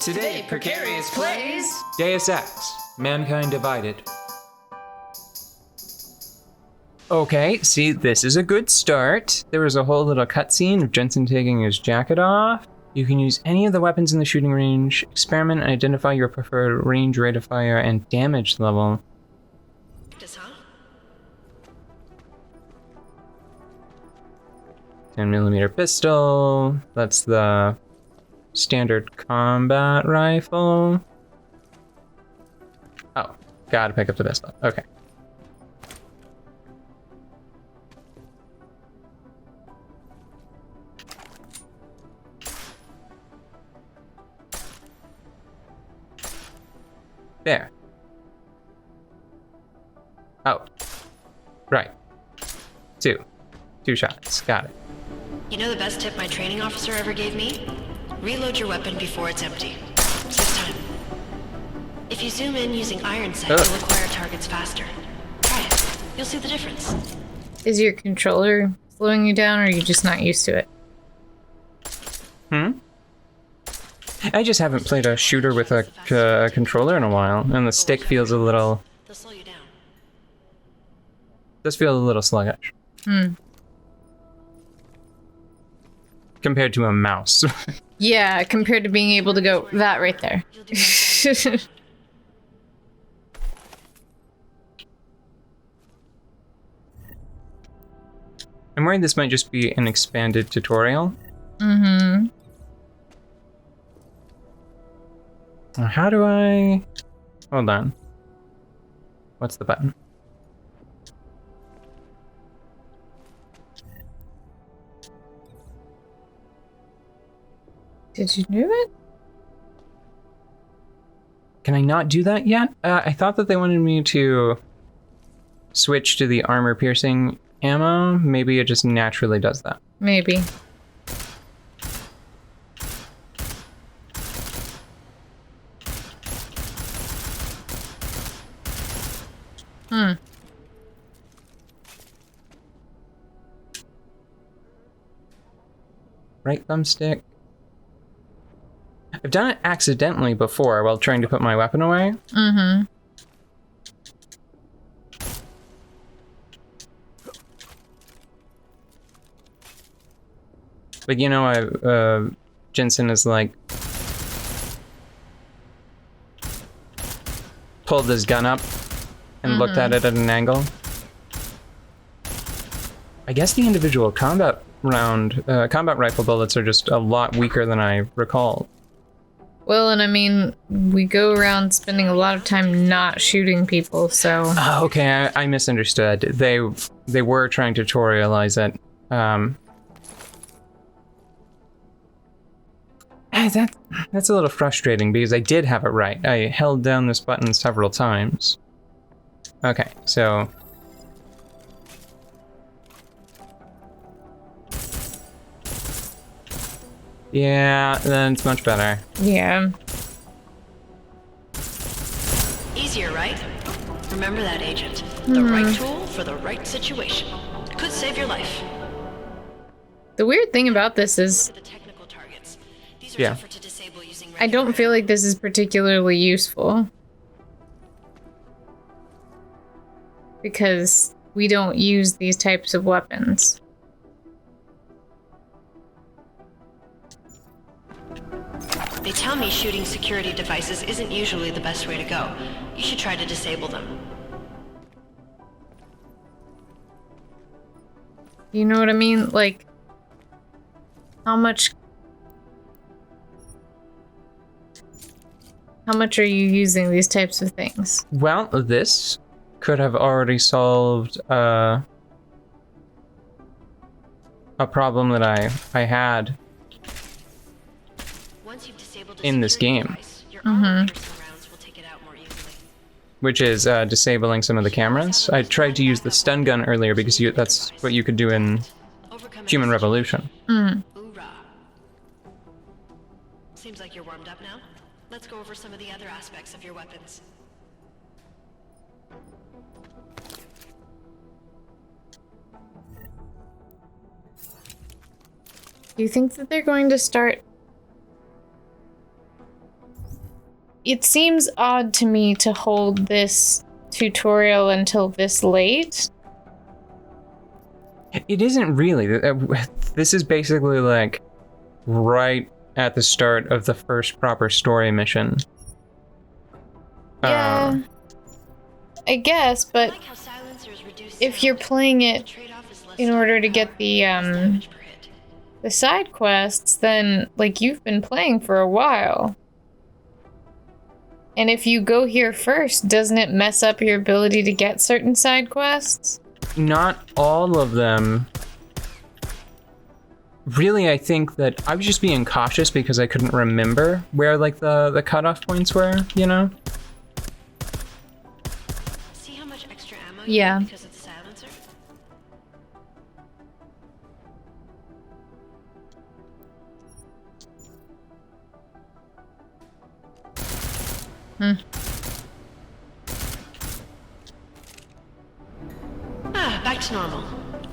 Today, Precarious plays Deus Ex, Mankind Divided. Okay, see, this is a good start. There was a whole little cutscene of Jensen taking his jacket off. You can use any of the weapons in the shooting range, experiment and identify your preferred range, rate of fire, and damage level. 10mm pistol, that's the standard combat rifle. Oh, gotta pick up the pistol, okay. There. Oh. Right. Two shots. Got it. You know the best tip my training officer ever gave me? Reload your weapon before it's empty. Saves time. If you zoom in using iron sight, you'll acquire targets faster. Try it. You'll see the difference. Is your controller slowing you down, or are you just not used to it? I just haven't played a shooter with a controller in a while, and the stick feels a little... They'll slow you down. Does feel a little sluggish. Compared to a mouse. Yeah, compared to being able to go that right there. You'll do that. I'm worried this might just be an expanded tutorial. How do I... Hold on. What's the button? Did you do it? Can I not do that yet? I thought that they wanted me to switch to the armor-piercing ammo. Maybe it just naturally does that. Maybe. Right thumbstick. I've done it accidentally before while trying to put my weapon away. But you know, Jensen is like... pulled his gun up and looked at it at an angle. I guess the individual combat rifle bullets are just a lot weaker than I recalled. Well, and I mean, we go around spending a lot of time not shooting people, so... Oh, okay, I misunderstood. They were trying to tutorialize it. That's a little frustrating because I did have it right. I held down this button several times. Okay, so... Yeah, then it's much better. Yeah. Easier, right? Remember that, Agent. The right tool for the right situation. Could save your life. The weird thing about this is... The technical targets. These are tougher to disable using I don't feel like this is particularly useful. Because we don't use these types of weapons. They tell me shooting security devices isn't usually the best way to go. You should try to disable them. You know what I mean? Like, how much are you using these types of things? Well, this could have already solved a problem that I had in this game, which is disabling some of the cameras. I tried to use the stun gun earlier because that's what you could do in Human Revolution. Seems like you're warmed up now. Let's go over some of the other aspects of your weapons. Do you think that they're going to start it seems odd to me to hold this tutorial until this late. It isn't really. This is basically like right at the start of the first proper story mission. Yeah, I guess, I but like how silencers reduce if you're sound. playing The it trade-off is less in order to power, get the less damage per hit. side quests, then like you've been playing for a while. And if you go here first, doesn't it mess up your ability to get certain side quests? Not all of them. Really, I think that I was just being cautious because I couldn't remember where like the cutoff points were, you know? See how much extra ammo Yeah. you get because of the silencer? Back to normal.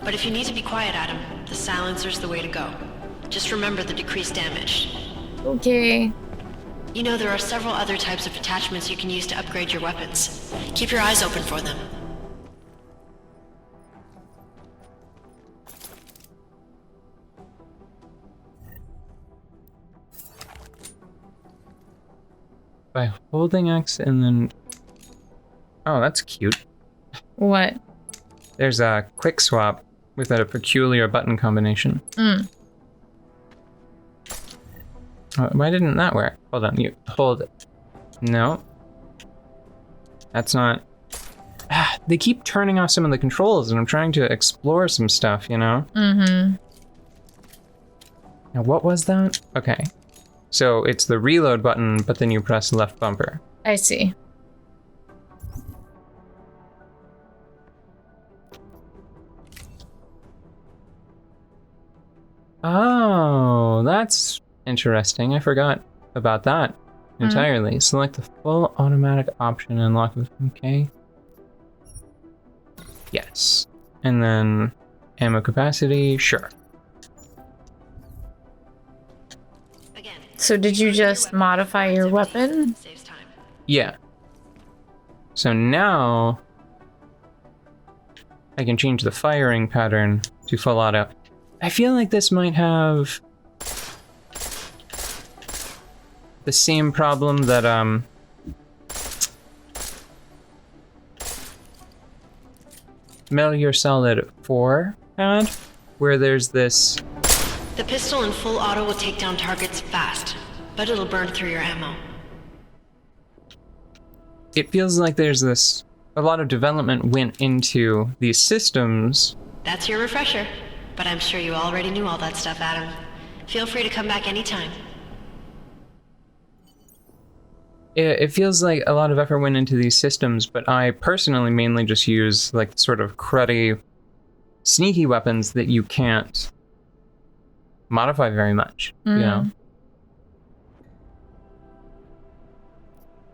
But if you need to be quiet, Adam, the silencer's the way to go. Just remember the decreased damage. Okay. You know there are several other types of attachments you can use to upgrade your weapons. Keep your eyes open for them. By holding X and then... Oh, that's cute. What? There's a quick swap with a peculiar button combination. Why didn't that work? Hold on, you hold it. No. That's not... they keep turning off some of the controls and I'm trying to explore some stuff, you know? Mm-hmm. Now what was that? Okay. So it's the reload button, but then you press left bumper. I see. Oh, that's interesting. I forgot about that entirely. Select the full automatic option and lock with okay. Yes. And then ammo capacity, sure. Again, So did you just modify your weapon? saves time. Yeah. So now I can change the firing pattern to full auto. I feel like this might have the same problem that Metal Gear Solid 4 had, where there's this... The pistol in full auto will take down targets fast, but it'll burn through your ammo. It feels like there's this... A lot of development went into these systems. That's your refresher, but I'm sure you already knew all that stuff, Adam. Feel free to come back anytime. It feels like a lot of effort went into these systems, but I personally mainly just use like sort of cruddy, sneaky weapons that you can't modify very much, you know?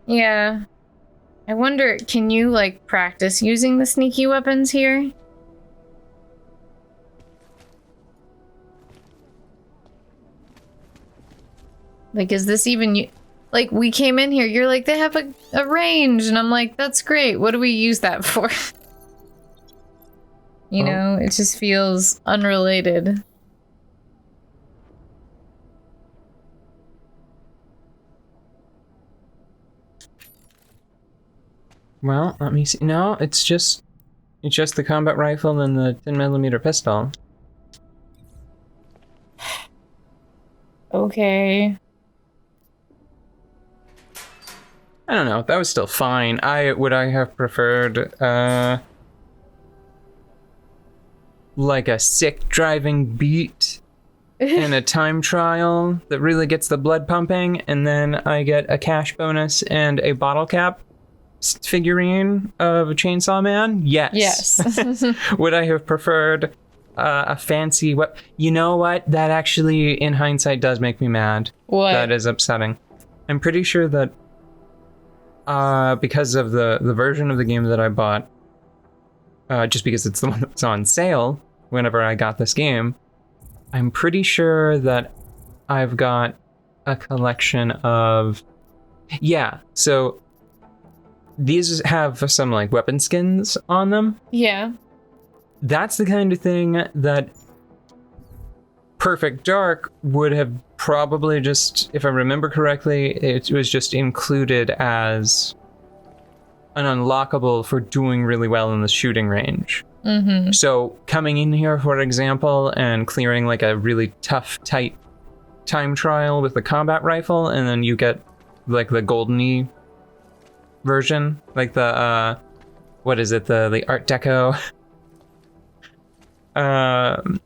Yeah. I wonder, can you like practice using the sneaky weapons here? Like, is this even like, we came in here, you're like, they have a range, and I'm like, that's great. What do we use that for? You know, it just feels unrelated. Well, let me see. No, it's just the combat rifle and the 10mm pistol. Okay. I don't know. That was still fine. Would I have preferred like a sick driving beat and a time trial that really gets the blood pumping, and then I get a cash bonus and a bottle cap figurine of a Chainsaw Man? Yes. Yes. Would I have preferred a fancy You know what? That actually, in hindsight, does make me mad. What? That is upsetting. I'm pretty sure that because of the version of the game that I bought, just because it's the one that was on sale whenever I got this game, I'm pretty sure that I've got a collection of Yeah, so these have some like weapon skins on them. Yeah. That's the kind of thing that Perfect Dark would have probably just, if I remember correctly, it was just included as an unlockable for doing really well in the shooting range. Mm-hmm. So coming in here, for example, and clearing like a really tough, tight time trial with the combat rifle, and then you get like the goldeny version, like the what is it, the Art Deco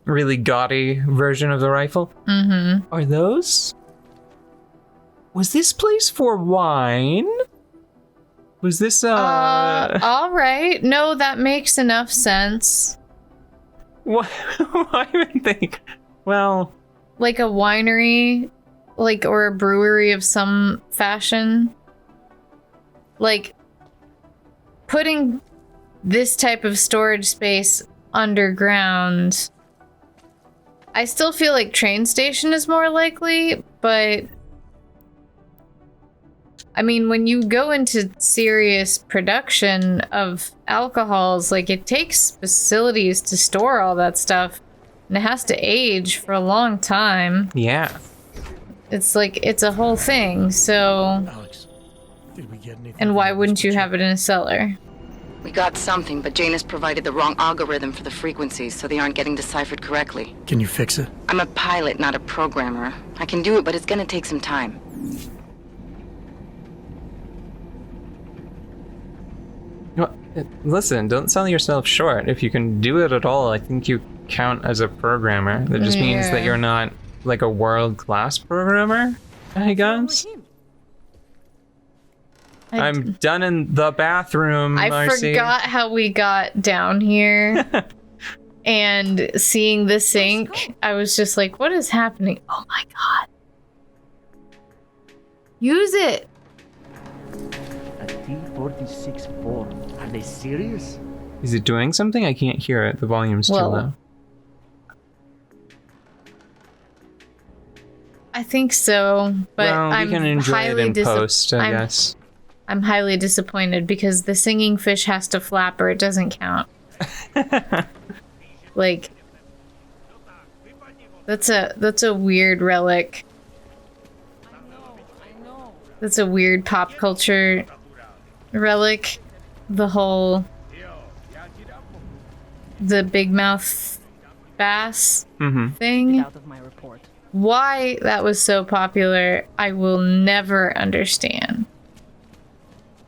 really gaudy version of the rifle. Mm-hmm. Are those? Was this place for wine? Was this all right. No, that makes enough sense. Why would they? Well, Like a winery, like, or a brewery of some fashion. Like, putting this type of storage space underground, I still feel like train station is more likely, but I mean, when you go into serious production of alcohols, like, it takes facilities to store all that stuff, and it has to age for a long time. yeah. It's like, it's a whole thing, so... Alex, did we get anything? And why wouldn't you have it in a cellar? We got something, but Janus provided the wrong algorithm for the frequencies, so they aren't getting deciphered correctly. Can you fix it? I'm a pilot, not a programmer. I can do it, but it's gonna take some time. Well, listen, don't sell yourself short. If you can do it at all, I think you count as a programmer. That just means that Yeah. you're not like a world-class programmer, I guess. I'm done in the bathroom, I Marcy. forgot how we got down here. And seeing the sink, I was just like, what is happening? Oh my god. Use it! A T-46-4. Are they serious? Is it doing something? I can't hear it. The volume's too Well, low. I think so, but Well, I'm you can enjoy it highly in post, I guess. I'm highly disappointed because the singing fish has to flap or it doesn't count. Like, that's a weird relic. That's a weird pop culture relic. The big mouth bass thing. Out of my report. Why that was so popular, I will never understand.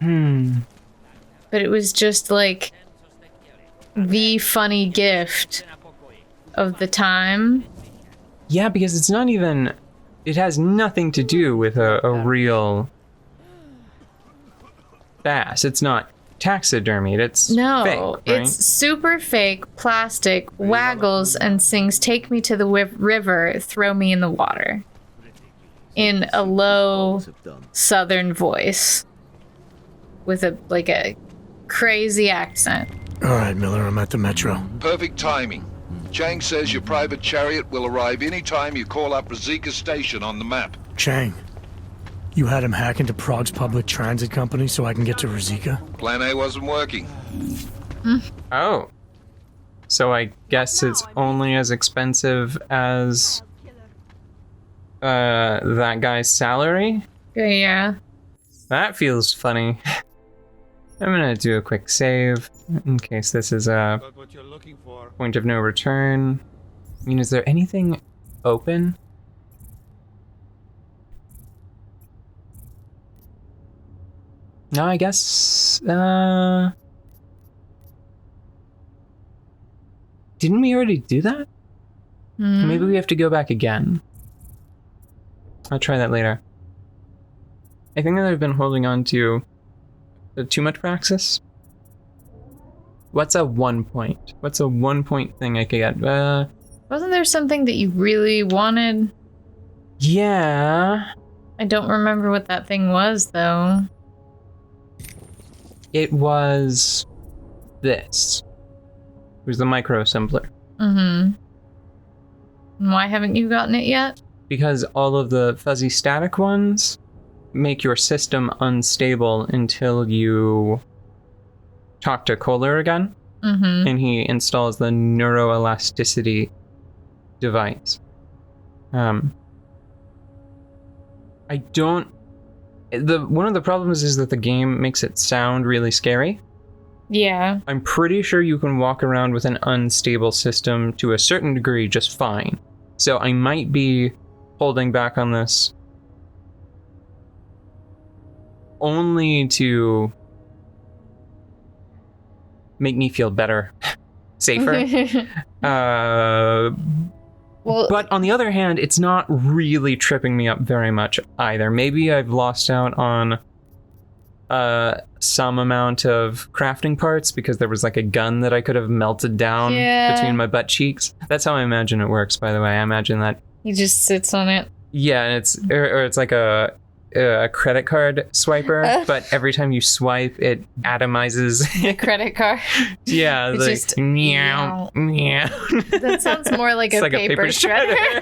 But it was just like the funny gift of the time. Yeah, because it's not even... It has nothing to do with a real bass. It's not taxidermied. It's No, fake, right? it's super fake, plastic, waggles and sings "Take me to the river, throw me in the water" in a low southern voice with a crazy accent. All right, Miller, I'm at the metro. Perfect timing. Chang says your private chariot will arrive any time you call up Rizika Station on the map. Chang, you had him hack into Prague's public transit company so I can get to Rizika? Plan A wasn't working. Oh. So I guess it's only as expensive as that guy's salary? Yeah. That feels funny. I'm gonna do a quick save in case this is a What you're looking for. point of no return. I mean, is there anything open? No, I guess, didn't we already do that? Maybe we have to go back again. I'll try that later. I think that I've been holding on to too much praxis. What's a 1 point? What's a 1 point thing I could get? Wasn't there something that you really wanted? Yeah. I don't remember what that thing was, though. It was this. It was the micro assembler. Mm-hmm. Why haven't you gotten it yet? Because all of the fuzzy static ones make your system unstable until you talk to Kohler again, and he installs the neuroelasticity device. One of the problems is that the game makes it sound really scary. Yeah. I'm pretty sure you can walk around with an unstable system to a certain degree just fine. So I might be holding back on this only to make me feel better, safer. Well, But on the other hand, it's not really tripping me up very much either. Maybe I've lost out on some amount of crafting parts because there was like a gun that I could have melted down between my butt cheeks. That's how I imagine it works, by the way. I imagine that he just sits on it. Yeah, and it's like a credit card swiper, but every time you swipe, it atomizes The credit card. Yeah, It's like just meow, meow. That sounds more like It's a like paper shredder.